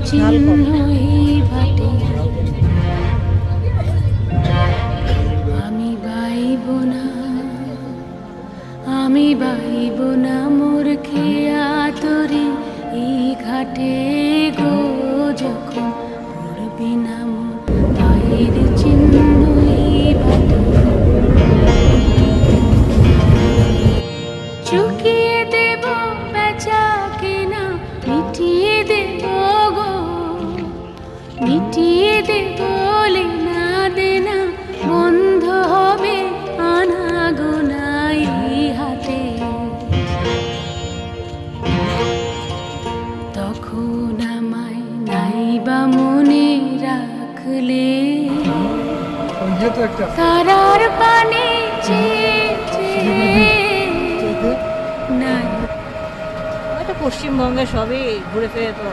চিহ্ন এই বাটে আমি বাইব না, আমি বাইব না মোর খেয়া তরি এই ঘাটে গো, যখন পড়বি না মোর পায়ের চিহ্ন এই বাটে। চুকিয়ে দেব বেচা কেনা, মিটিয়ে দেব গো, মিটিয়ে দেব লেনা দেনা, বন্ধ হবে আনাগোনা এই হাতে। তখন আমায় নাইবা মনে রাখলে, তারার পানে নাই। পশ্চিমবঙ্গে সবই ঘুরে ফিরে তো